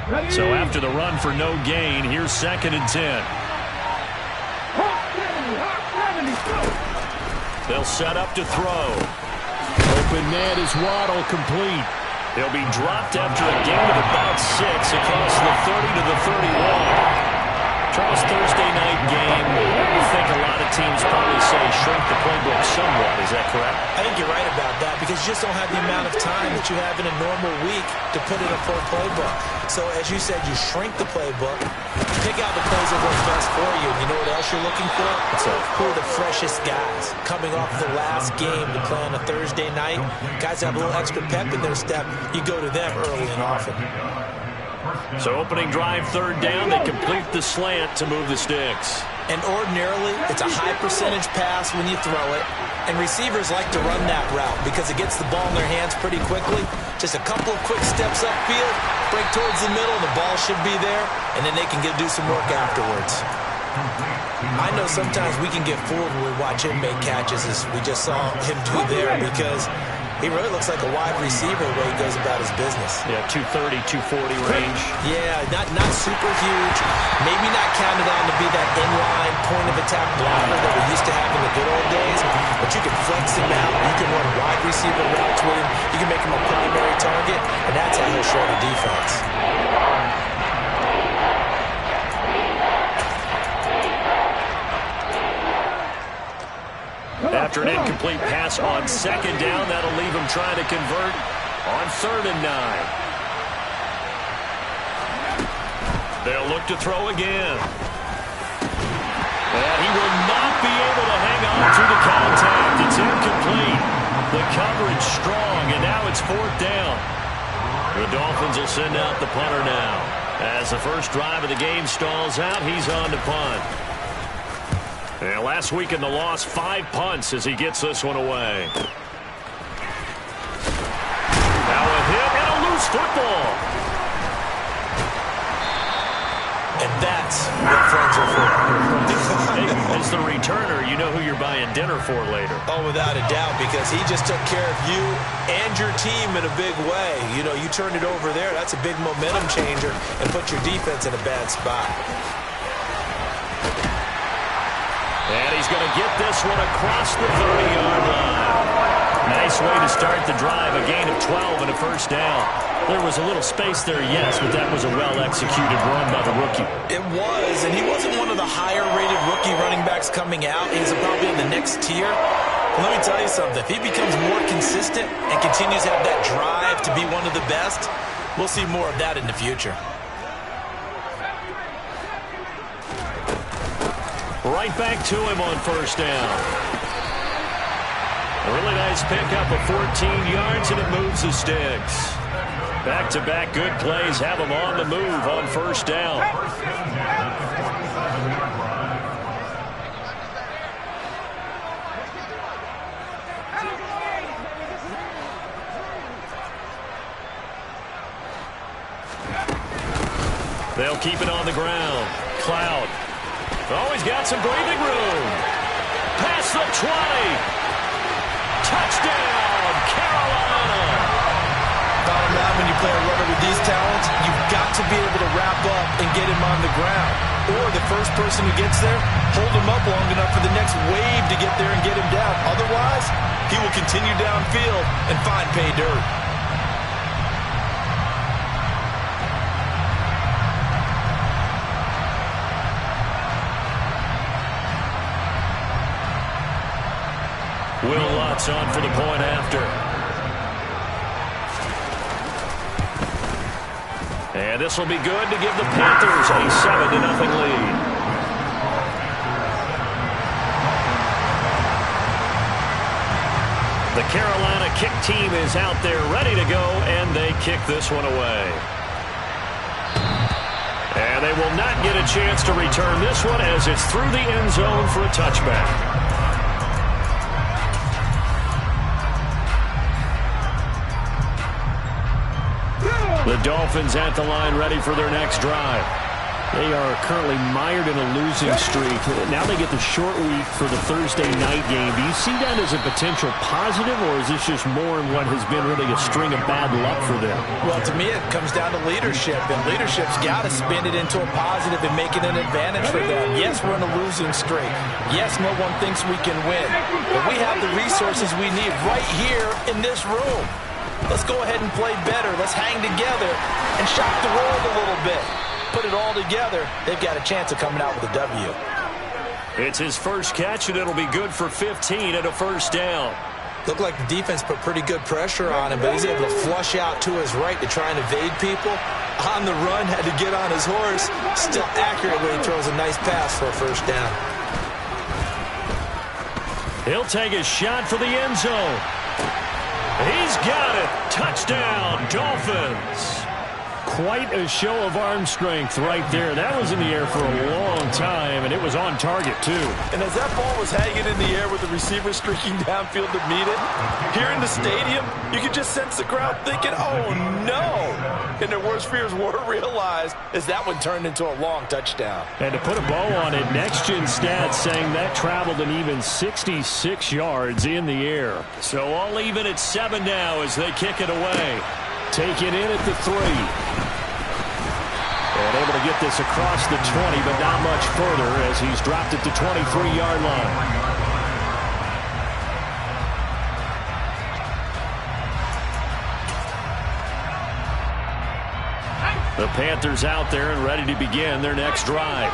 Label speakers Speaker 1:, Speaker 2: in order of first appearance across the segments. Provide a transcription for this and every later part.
Speaker 1: So after the run for no gain, here's 2nd and 10. They'll set up to throw. Open man is Waddle, complete. He'll be dropped after a gain of about 6 across the 30 to the 31. Charles, Thursday night game, I think a lot of teams probably say shrink the playbook somewhat. Is that correct?
Speaker 2: I think you're right about that because you just don't have the amount of time that you have in a normal week to put in a full playbook. So as you said, you shrink the playbook, pick out the plays that work best for you. You know what else you're looking for? So who are the freshest guys coming off the last game to play on a Thursday night? Guys that have a little extra pep in their step. You go to them early and often.
Speaker 1: So opening drive, 3rd down, they complete the slant to move the sticks.
Speaker 2: And ordinarily, it's a high percentage pass when you throw it. And receivers like to run that route because it gets the ball in their hands pretty quickly. Just a couple of quick steps upfield, break towards the middle, the ball should be there, and then they can do some work afterwards. I know sometimes we can get fooled when we watch him make catches, as we just saw him do there, because he really looks like a wide receiver the way he goes about his business.
Speaker 1: Yeah, 230, 240 range.
Speaker 2: Yeah, not super huge. Maybe not counted on to be that inline point-of-attack blocker that we used to have in the good old days, but you can flex him out. You can run wide receiver routes with him. You can make him a primary target, and that's how he'll show the defense.
Speaker 1: After an incomplete pass on 2nd down, that'll leave him trying to convert on 3rd and 9. They'll look to throw again. And he will not be able to hang on to the contact. It's incomplete. The coverage strong, and now it's 4th down. The Dolphins will send out the punter now. As the first drive of the game stalls out, he's on to punt. And last week in the loss, 5 punts as he gets this one away. Now a hit and a loose football.
Speaker 2: And that's what friends are for.
Speaker 1: As the returner, you know who you're buying dinner for later.
Speaker 2: Oh, without a doubt, because he just took care of you and your team in a big way. You know, you turned it over there. That's a big momentum changer and put your defense in a bad spot.
Speaker 1: And he's going to get this one across the 30-yard line. Nice way to start the drive, a gain of 12 and a first down. There was a little space there, yes, but that was a well-executed run by the rookie.
Speaker 2: It was, and he wasn't one of the higher-rated rookie running backs coming out. He's probably in the next tier. But let me tell you something. If he becomes more consistent and continues to have that drive to be one of the best, we'll see more of that in the future.
Speaker 1: Right back to him on first down. A really nice pickup of 14 yards, and it moves the sticks. Back-to-back good plays have him on the move on first down. They'll keep it on the ground. Cloud. Oh, he's got some breathing room. Past the 20. Touchdown, Carolina.
Speaker 2: Bottom line, when you play a runner with these talents, you've got to be able to wrap up and get him on the ground. Or the first person who gets there, hold him up long enough for the next wave to get there and get him down. Otherwise, he will continue downfield and find pay dirt.
Speaker 1: Will Lutz on for the point after. And this will be good to give the Panthers a 7-0 lead. The Carolina kick team is out there ready to go, and they kick this one away. And they will not get a chance to return this one as it's through the end zone for a touchback. The Dolphins at the line ready for their next drive. They are currently mired in a losing streak. Now they get the short week for the Thursday night game. Do you see that as a potential positive, or is this just more in what has been really a string of bad luck for them?
Speaker 2: Well, to me, it comes down to leadership, and leadership's got to spin it into a positive and make it an advantage for them. Yes, we're in a losing streak. Yes, no one thinks we can win, but we have the resources we need right here in this room. Let's go ahead and play better. Let's hang together and shock the world a little bit. Put it all together, they've got a chance of coming out with a W.
Speaker 1: It's his first catch, and it'll be good for 15 and a first down.
Speaker 2: Looked like the defense put pretty good pressure on him, but he's able to flush out to his right to try and evade people. On the run, had to get on his horse. Still accurately throws a nice pass for a first down.
Speaker 1: He'll take a shot for the end zone. He's got it. Touchdown, Dolphins. Quite a show of arm strength right there. That was in the air for a long time, and it was on target, too.
Speaker 2: And as that ball was hanging in the air with the receiver streaking downfield to meet it, here in the stadium, you could just sense the crowd thinking, oh, no. And their worst fears were realized as that one turned into a long touchdown.
Speaker 1: And to put a bow on it, Next Gen Stats saying that traveled an even 66 yards in the air. So all even at 7 now as they kick it away. Take it in at the 3. And able to get this across the 20, but not much further as he's dropped at the 23-yard line. The Panthers out there and ready to begin their next drive.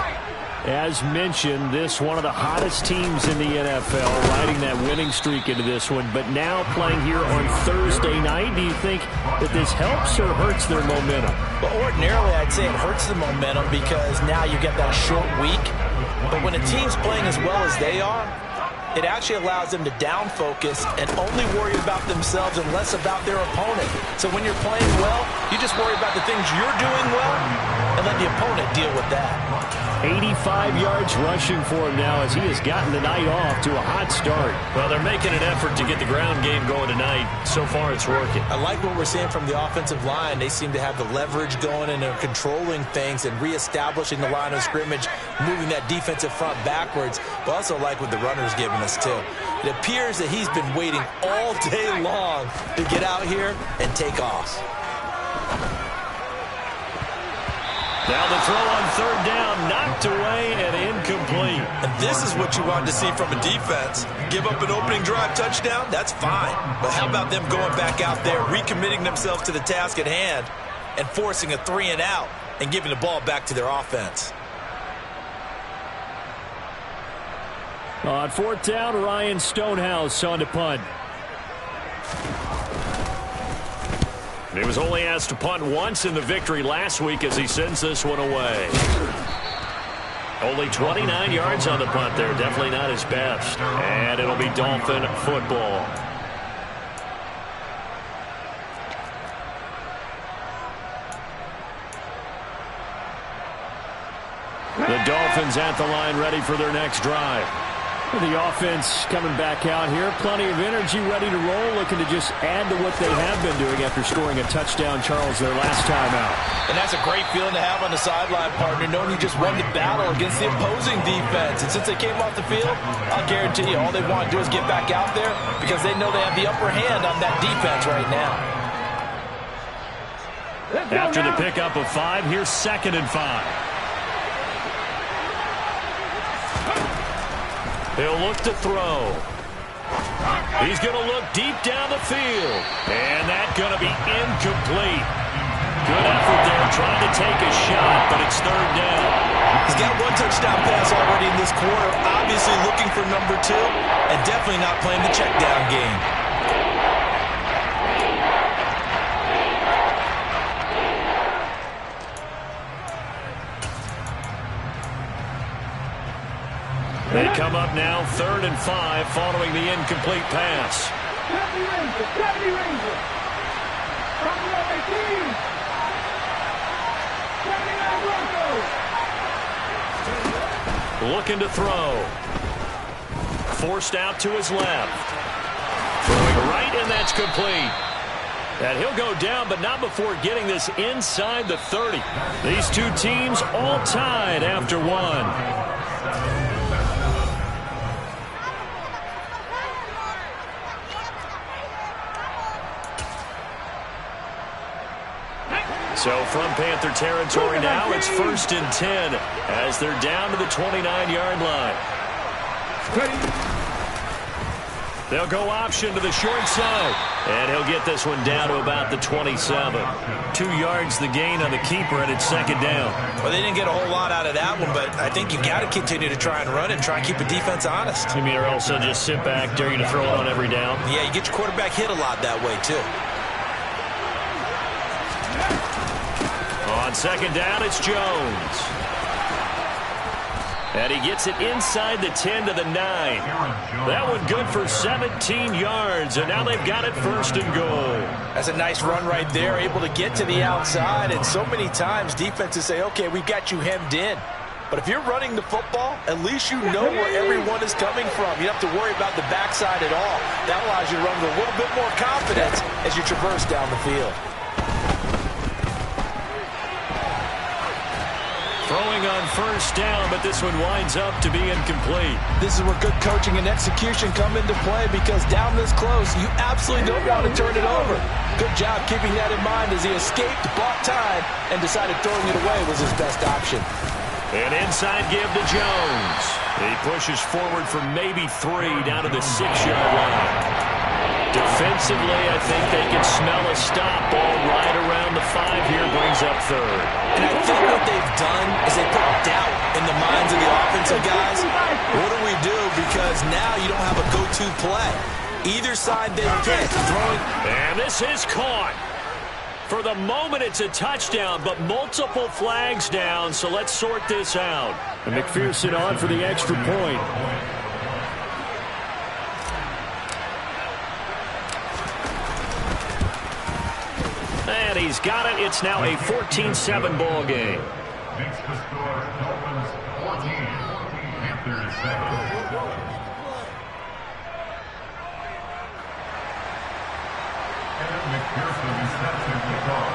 Speaker 1: As mentioned, this one of the hottest teams in the NFL, riding that winning streak into this one, but now playing here on Thursday night. Do you think that this helps or hurts their momentum?
Speaker 2: Well, ordinarily, I'd say it hurts the momentum because now you get that short week. But when a team's playing as well as they are, it actually allows them to down focus and only worry about themselves and less about their opponent. So when you're playing well, you just worry about the things you're doing well and let the opponent deal with that.
Speaker 1: 85 yards rushing for him now as he has gotten the night off to a hot start. Well, they're making an effort to get the ground game going tonight. So far, it's working.
Speaker 2: I like what we're seeing from the offensive line. They seem to have the leverage going and they're controlling things and reestablishing the line of scrimmage, moving that defensive front backwards. But also like what the runner's giving us, too. It appears that he's been waiting all day long to get out here and take off.
Speaker 1: Now the throw on third down, knocked away and incomplete.
Speaker 2: And this is what you want to see from a defense. Give up an opening drive touchdown, that's fine. But how about them going back out there, recommitting themselves to the task at hand, and forcing a 3 and out, and giving the ball back to their offense.
Speaker 1: On fourth down, Ryan Stonehouse on to punt. He was only asked to punt once in the victory last week as he sends this one away. Only 29 yards on the punt there. Definitely not his best. And it'll be Dolphin football. The Dolphins at the line ready for their next drive. The offense coming back out here. Plenty of energy, ready to roll, looking to just add to what they have been doing after scoring a touchdown, Charles, their last time out.
Speaker 2: And that's a great feeling to have on the sideline, partner, knowing you just won the battle against the opposing defense. And since they came off the field, I'll guarantee you all they want to do is get back out there because they know they have the upper hand on that defense right now.
Speaker 1: After the pickup of 5, here's 2nd and 5. He'll look to throw. He's going to look deep down the field. And that's going to be incomplete. Good effort there trying to take a shot, but it's third down.
Speaker 2: He's got 1 touchdown pass already in this quarter. Obviously looking for number 2 and definitely not playing the check down game.
Speaker 1: They come up now 3rd and 5 following the incomplete pass. Looking to throw. Forced out to his left. Throwing right, and that's complete. And he'll go down, but not before getting this inside the 30. These two teams all tied after one. So from Panther territory now, it's 1st and 10 as they're down to the 29-yard line. They'll go option to the short side, and he'll get this one down to about the 27. 2 yards the gain on the keeper, and it's 2nd down.
Speaker 2: Well, they didn't get a whole lot out of that one, but I think you've got to continue to try and run and try and keep the defense honest.
Speaker 1: You mean, or else they'll just sit back, dare you to throw it on every down?
Speaker 2: Yeah, you get your quarterback hit a lot that way, too.
Speaker 1: On 2nd down, it's Jones. And he gets it inside the 10 to the 9. That one good for 17 yards, and now they've got it 1st and goal.
Speaker 2: That's a nice run right there, able to get to the outside, and so many times defenses say, okay, we've got you hemmed in. But if you're running the football, at least you know where everyone is coming from. You don't have to worry about the backside at all. That allows you to run with a little bit more confidence as you traverse down the field.
Speaker 1: Throwing on 1st down, but this one winds up to be incomplete.
Speaker 2: This is where good coaching and execution come into play, because down this close, you absolutely don't want to turn it over. Good job keeping that in mind as he escaped, bought time, and decided throwing it away was his best option.
Speaker 1: An inside give to Jones. He pushes forward for maybe 3 down to the 6-yard line. Defensively, I think they can smell a stop. Ball right around the 5 here, brings up 3rd.
Speaker 2: And I think what they've done is they put doubt in the minds of the offensive guys. What do we do? Because now you don't have a go-to play. Either side they pick, throwing.
Speaker 1: And this is caught. For the moment, it's a touchdown, but multiple flags down, so let's sort this out. And McPherson on for the extra point. And he's got it. It's now a 14-7 ball game.
Speaker 3: Makes the score Dolphins 14, Panthers 7. And McPherson steps in the car.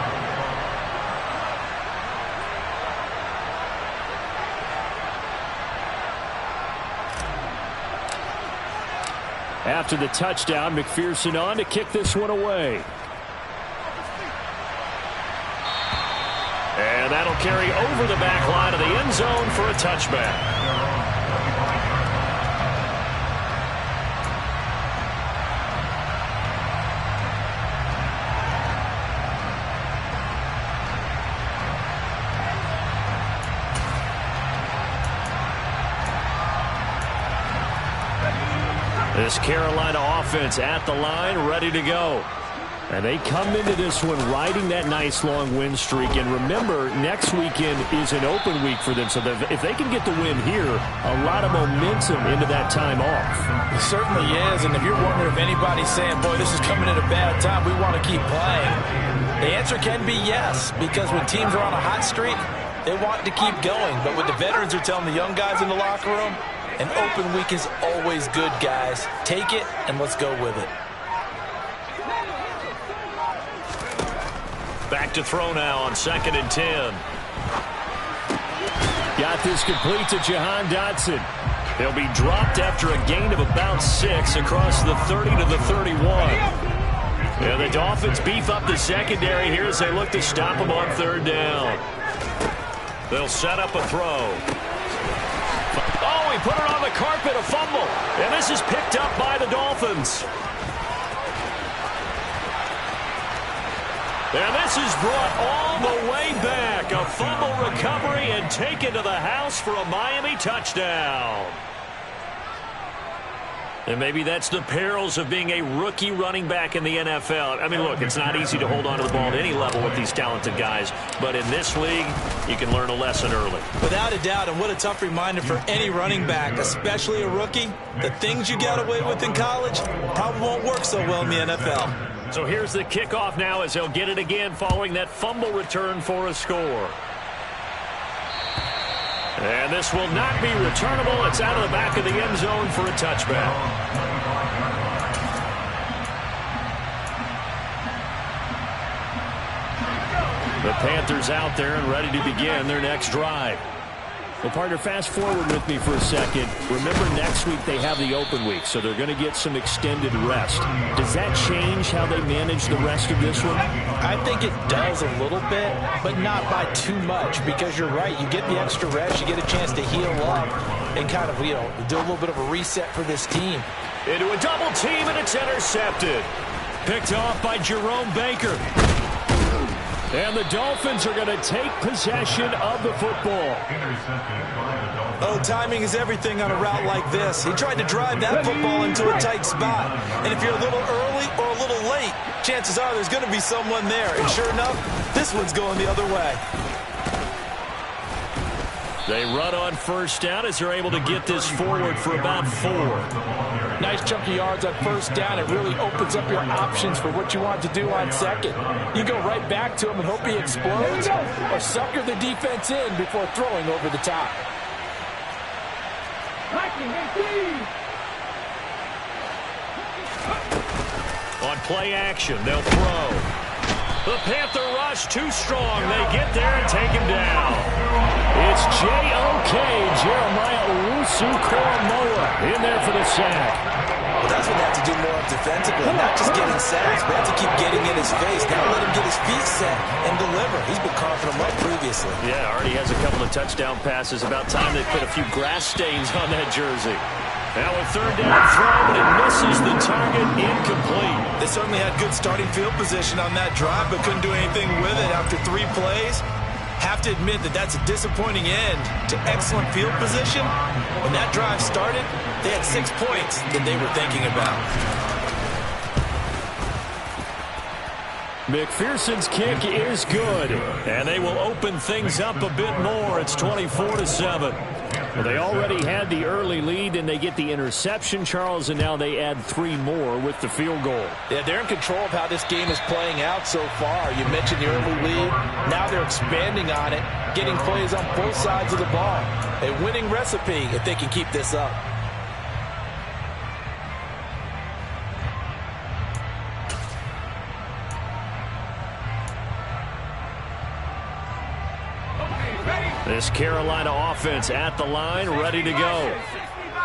Speaker 1: After the touchdown, McPherson on to kick this one away. And that'll carry over the back line of the end zone for a touchback. This Carolina offense at the line, ready to go. And they come into this one riding that nice long win streak. And remember, next weekend is an open week for them. So if they can get the win here, a lot of momentum into that time off.
Speaker 2: It certainly is. And if you're wondering if anybody's saying, boy, this is coming at a bad time, we want to keep playing, the answer can be yes. Because when teams are on a hot streak, they want to keep going. But what the veterans are telling the young guys in the locker room, an open week is always good, guys. Take it and let's go with it.
Speaker 1: Back to throw now on 2nd and 10. Got this complete to Jahan Dotson. He'll be dropped after a gain of about 6 across the 30 to the 31. And the Dolphins beef up the secondary here as they look to stop him on 3rd down. They'll set up a throw. Oh, he put it on the carpet, a fumble. And this is picked up by the Dolphins. And this is brought all the way back. A fumble recovery and taken to the house for a Miami touchdown. And maybe that's the perils of being a rookie running back in the NFL. I mean, look, it's not easy to hold on to the ball at any level with these talented guys. But in this league, you can learn a lesson early.
Speaker 2: Without a doubt, and what a tough reminder for any running back, especially a rookie. The things you got away with in college probably won't work so well in the NFL.
Speaker 1: So here's the kickoff now as they'll get it again following that fumble return for a score. And this will not be returnable. It's out of the back of the end zone for a touchback. The Panthers out there and ready to begin their next drive. Well, partner, fast forward with me for a second. Remember, next week they have the open week, so they're going to get some extended rest. Does that change how they manage the rest of this one?
Speaker 2: I think it does a little bit, but not by too much, because you're right. You get the extra rest, you get a chance to heal up and kind of, do a little bit of a reset for this team.
Speaker 1: Into a double team, and it's intercepted. Picked off by Jerome Baker. And the Dolphins are going to take possession of the football.
Speaker 2: Oh, timing is everything on a route like this. He tried to drive that football into a tight spot. And if you're a little early or a little late, chances are there's going to be someone there. And sure enough, this one's going the other way.
Speaker 1: They run on first down as they're able to get this forward for about 4.
Speaker 4: Nice chunk of yards on first down. It really opens up your options for what you want to do on second. You go right back to him and hope he explodes, or sucker the defense in before throwing over the top.
Speaker 1: On play action, they'll throw. The Panther rush too strong. They get there and take him down. It's J.O.K. Jeremiah Owusu-Koramoah in there for the sack.
Speaker 2: Well, that's what they have to do more of defensively, not just getting sacks, but have to keep getting in his face. Now let him get his feet set and deliver. He's been coughing them up previously.
Speaker 1: Yeah, already has a couple of touchdown passes. About time they put a few grass stains on that jersey. Now a third down throw, but it misses the target, incomplete.
Speaker 2: They certainly had good starting field position on that drive, but couldn't do anything with it after 3 plays. Have to admit that that's a disappointing end to excellent field position. When that drive started, they had 6 points that they were thinking about.
Speaker 1: McPherson's kick is good, and they will open things up a bit more. It's 24-7. Well, they already had the early lead, and they get the interception, Charles, and now they add 3 more with the field goal.
Speaker 4: Yeah, they're in control of how this game is playing out so far. You mentioned the early lead. Now they're expanding on it, getting plays on both sides of the ball. A winning recipe if they can keep this up.
Speaker 1: This Carolina offense at the line, ready to go.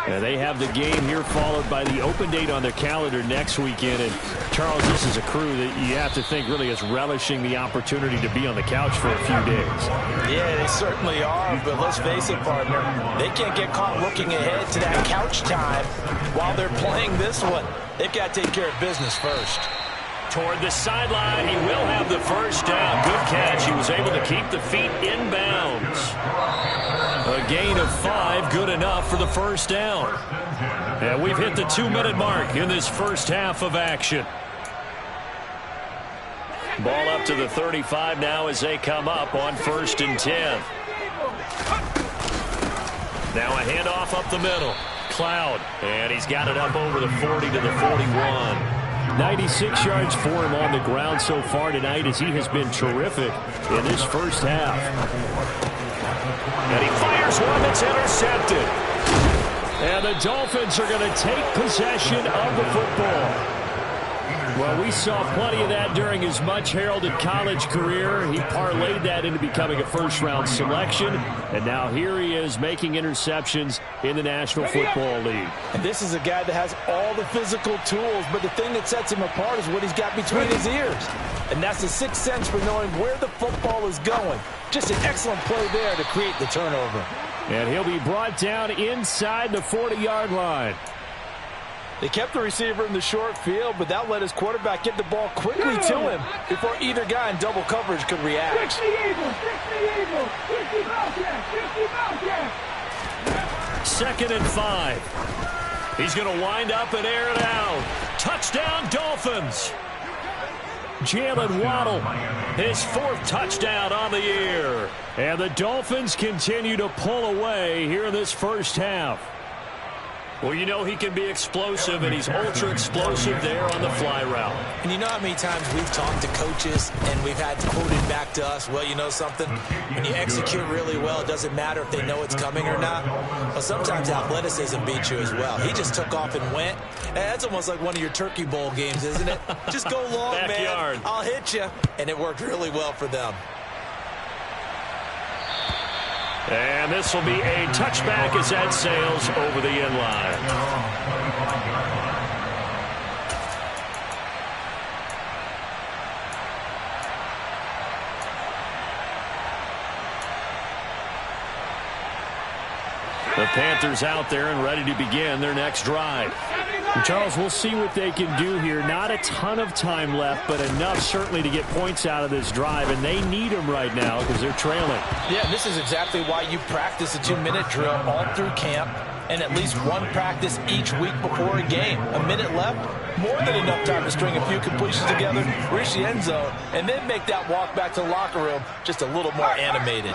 Speaker 1: And they have the game here followed by the open date on their calendar next weekend. And, Charles, this is a crew that you have to think really is relishing the opportunity to be on the couch for a few days.
Speaker 4: Yeah, they certainly are, but let's face it, partner. They can't get caught looking ahead to that couch time while they're playing this one. They've got to take care of business first.
Speaker 1: Toward the sideline, he will have the first down. Good catch. He was able to keep the feet inbounds. A gain of 5, good enough for the first down. And we've hit the 2-minute mark in this first half of action. Ball up to the 35 now as they come up on 1st and 10. Now a handoff up the middle. Cloud, and he's got it up over the 40 to the 41. 96 yards for him on the ground so far tonight as he has been terrific in this first half. And he fires one that's intercepted. And the Dolphins are going to take possession of the football. Well, we saw plenty of that during his much-heralded college career. He parlayed that into becoming a first-round selection. And now here he is making interceptions in the National Football League.
Speaker 4: And this is a guy that has all the physical tools, but the thing that sets him apart is what he's got between his ears. And that's the sixth sense for knowing where the football is going. Just an excellent play there to create the turnover.
Speaker 1: And he'll be brought down inside the 40-yard line.
Speaker 4: They kept the receiver in the short field, but that let his quarterback get the ball quickly to him before either guy in double coverage could react.
Speaker 1: 2nd and 5. He's going to wind up and air it out. Touchdown, Dolphins. Jalen Waddle, his 4th touchdown on the year. And the Dolphins continue to pull away here in this first half. Well, you know he can be explosive, and he's ultra-explosive there on the fly route.
Speaker 2: And you know how many times we've talked to coaches and we've had quoted back to us, well, you know something? When you execute really well, it doesn't matter if they know it's coming or not. Well, sometimes athleticism beats you as well. He just took off and went. That's almost like one of your Turkey Bowl games, isn't it? Just go long,
Speaker 1: Backyard.
Speaker 2: man. I'll hit you. And it worked really well for them.
Speaker 1: And this will be a touchback as that sails over the end line. The Panthers out there and ready to begin their next drive.
Speaker 5: And Charles, we'll see what they can do here. Not a ton of time left, but enough certainly to get points out of this drive, and they need them right now because they're trailing.
Speaker 4: Yeah, this is exactly why you practice a 2-minute drill all through camp and at least one practice each week before a game. A minute left, more than enough time to string a few completions together, reach the end zone, and then make that walk back to the locker room just a little more animated.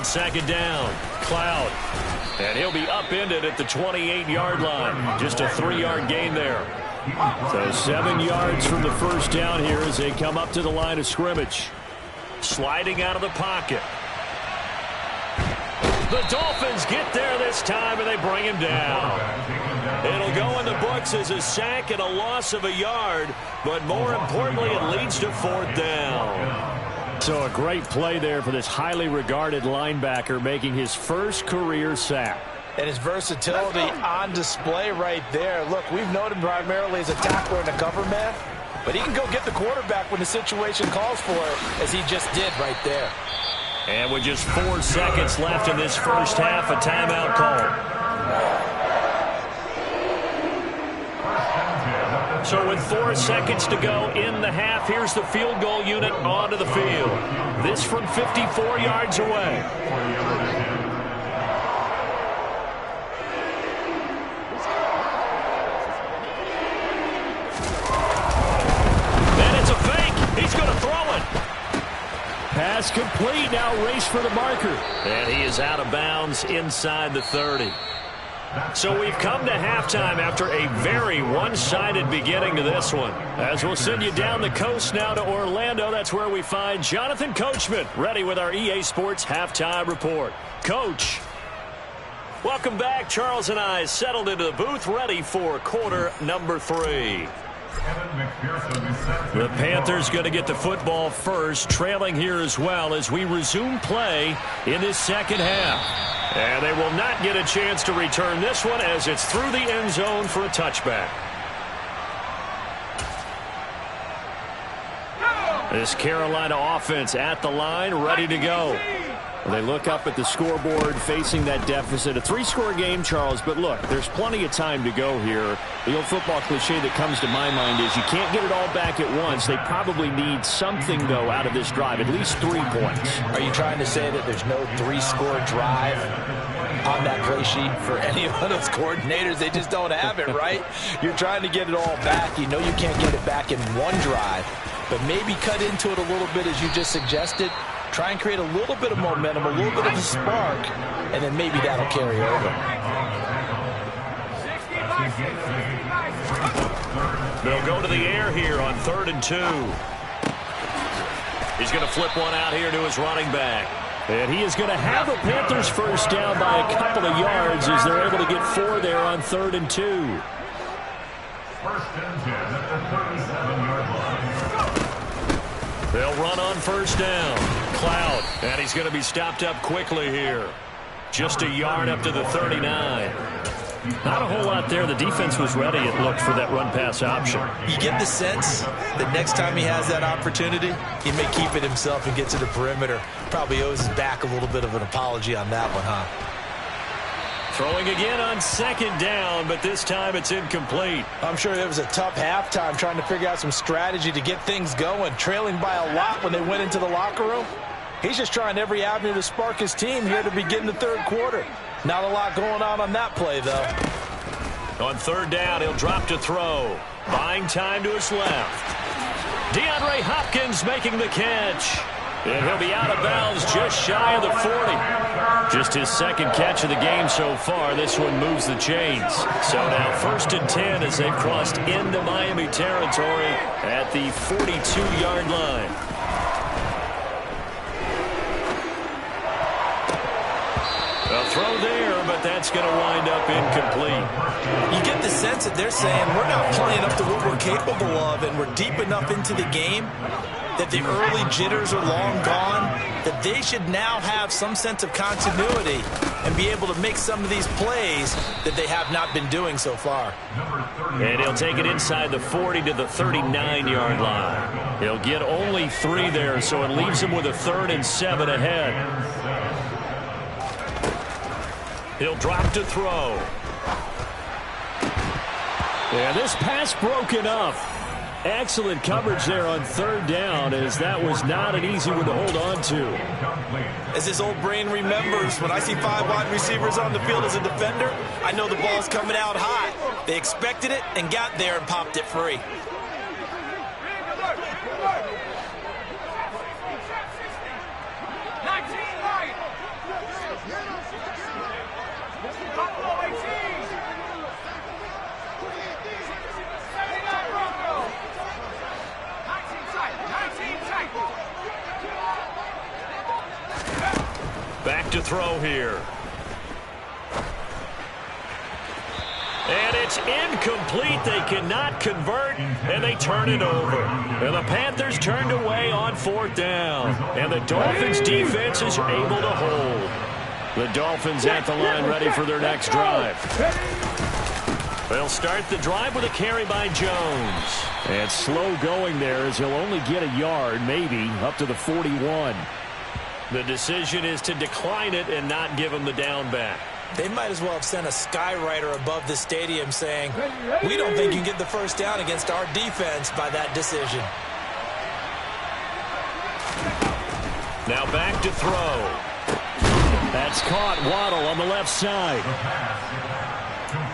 Speaker 1: Second down, Cloud. And he'll be upended at the 28-yard line. Just a 3-yard gain there. So 7 yards from the first down here as they come up to the line of scrimmage. Sliding out of the pocket. The Dolphins get there this time, and they bring him down. It'll go in the books as a sack and a loss of a yard, but more importantly, it leads to 4th down.
Speaker 5: So a great play there for this highly regarded linebacker making his first career sack.
Speaker 4: And his versatility on display right there. Look, we've known him primarily as a tackler and a cover man, but he can go get the quarterback when the situation calls for it, as he just did right there.
Speaker 1: And with just 4 seconds left in this first half, a timeout call. So with 4 seconds to go in the half, here's the field goal unit onto the field. This from 54 yards away. And it's a fake. He's going to throw it.
Speaker 5: Pass complete. Now race for the marker.
Speaker 1: And he is out of bounds inside the 30. So we've come to halftime after a very one-sided beginning to this one. As we'll send you down the coast now to Orlando, that's where we find Jonathan Coachman, ready with our EA Sports Halftime Report. Coach, welcome back. Charles and I settled into the booth, ready for quarter number 3. The Panthers going to get the football first, trailing here as well as we resume play in this second half. And they will not get a chance to return this one as it's through the end zone for a touchback. This Carolina offense at the line, ready to go. They look up at the scoreboard facing that deficit. A 3-score game, Charles, but look, there's plenty of time to go here. The old football cliche that comes to my mind is you can't get it all back at once. They probably need something, though, out of this drive, at least 3 points.
Speaker 4: Are you trying to say that there's no 3-score drive on that play sheet for any of those coordinators? They just don't have it, right? You're trying to get it all back. You know you can't get it back in one drive, but maybe cut into it a little bit as you just suggested. Try and create a little bit of momentum, a little bit of a spark, and then maybe that'll carry over.
Speaker 1: They'll go to the air here on 3rd and 2. He's going to flip one out here to his running back.
Speaker 5: And he is going to have the Panthers first down by a couple of yards as they're able to get 4 there on 3rd and 2.
Speaker 3: First and 10 at the 37-yard line.
Speaker 1: They'll run on first down. Cloud, and he's going to be stopped up quickly here. Just a yard up to the 39.
Speaker 5: Not a whole lot there. The defense was ready, it looked, for that run-pass option.
Speaker 2: You get the sense that next time he has that opportunity, he may keep it himself and get to the perimeter. Probably owes his back a little bit of an apology on that one, huh?
Speaker 1: Throwing again on 2nd down, but this time it's incomplete.
Speaker 4: I'm sure it was a tough halftime trying to figure out some strategy to get things going, trailing by a lot when they went into the locker room. He's just trying every avenue to spark his team here to begin the 3rd quarter. Not a lot going on that play, though.
Speaker 1: On 3rd down, he'll drop to throw. Buying time to his left. DeAndre Hopkins making the catch. And he'll be out of bounds just shy of the 40. Just his 2nd catch of the game so far. This one moves the chains. So now 1st and 10 as they've crossed into Miami territory at the 42-yard line. throw there, but that's going to wind up incomplete.
Speaker 2: You get the sense that they're saying we're not playing up to what we're capable of, and we're deep enough into the game that the early jitters are long gone, that they should now have some sense of continuity and be able to make some of these plays that they have not been doing so far.
Speaker 1: And he'll take it inside the 40 to the 39-yard line. He'll get only 3 there, so it leaves him with a 3rd and 7 ahead. He'll drop to throw.
Speaker 5: Yeah, this pass broken up. Excellent coverage there on 3rd down, as that was not an easy one to hold on to.
Speaker 2: As his old brain remembers, when I see 5 wide receivers on the field as a defender, I know the ball's coming out high. They expected it and got there and popped it free.
Speaker 1: Back to throw here. And it's incomplete. They cannot convert, and they turn it over. And the Panthers turned away on 4th down. And the Dolphins defense is able to hold. The Dolphins at the line ready for their next drive. They'll start the drive with a carry by Jones.
Speaker 5: And slow going there, as he'll only get a yard, maybe, up to the 41.
Speaker 1: The decision is to decline it and not give him the down back.
Speaker 2: They might as well have sent a skywriter above the stadium saying, we don't think you can get the 1st down against our defense by that decision.
Speaker 1: Now back to throw.
Speaker 5: That's caught. Waddle on the left side.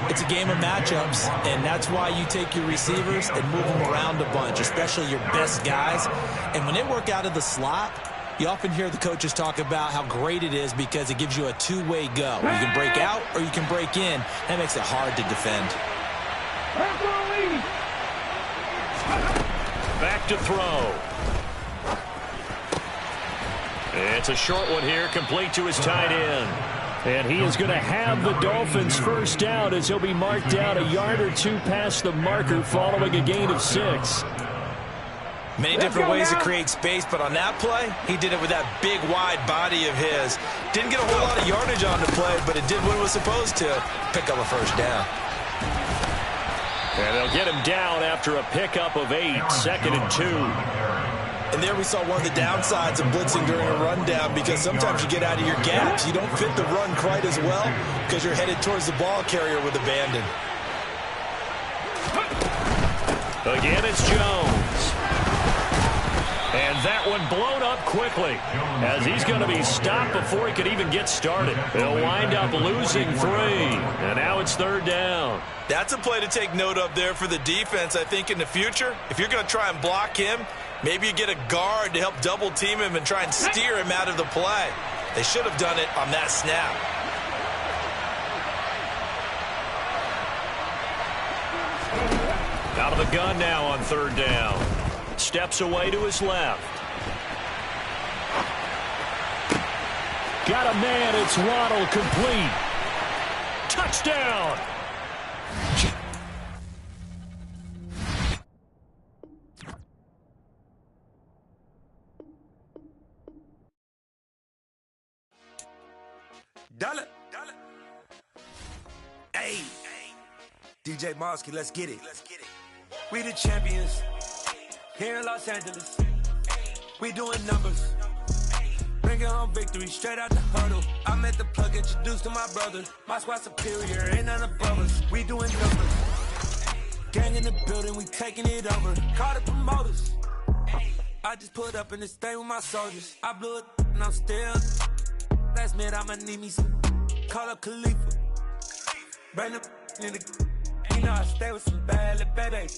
Speaker 2: It's a game of matchups, and that's why you take your receivers and move them around a bunch, especially your best guys. And when they work out of the slot, you often hear the coaches talk about how great it is because it gives you a two-way go. You can break out or you can break in. That makes it hard to defend.
Speaker 1: Back to throw. It's a short one here, complete to his tight end.
Speaker 5: And he is going to have the Dolphins 1st down as he'll be marked out a yard or 2 past the marker following a gain of 6.
Speaker 2: Many different ways to create space, but on that play, he did it with that big, wide body of his. Didn't get a whole lot of yardage on the play, but it did what it was supposed to, pick up a 1st down.
Speaker 1: And they'll get him down after a pickup of 8, 2nd and 2.
Speaker 2: And there we saw one of the downsides of blitzing during a rundown, because sometimes you get out of your gaps. You don't fit the run quite as well because you're headed towards the ball carrier with abandon.
Speaker 1: Again, it's Jones. And that one blown up quickly as he's going to be stopped before he could even get started. They'll wind up losing 3. And now it's 3rd down.
Speaker 2: That's a play to take note of there for the defense, I think, in the future. If you're going to try and block him, maybe you get a guard to help double team him and try and steer him out of the play. They should have done it on that snap.
Speaker 1: Out of the gun now on 3rd down. Steps away to his left.
Speaker 5: Got a man. It's Waddle, complete.
Speaker 1: Touchdown.
Speaker 6: Dollar. Hey. DJ Mosky, let's get it. We the champions here in Los Angeles. We doing numbers. Bringing home victory straight out the huddle. I'm at the plug, introduced to my brother. My squad superior, ain't none above us. We doing numbers. Gang in the building, we taking it over. Call the promoters. I just put up in this thing with my soldiers. I blew it and I'm still. Last minute I'ma need me some. Call up Khalifa. Bring the in the. You know I stay with some bad little babies.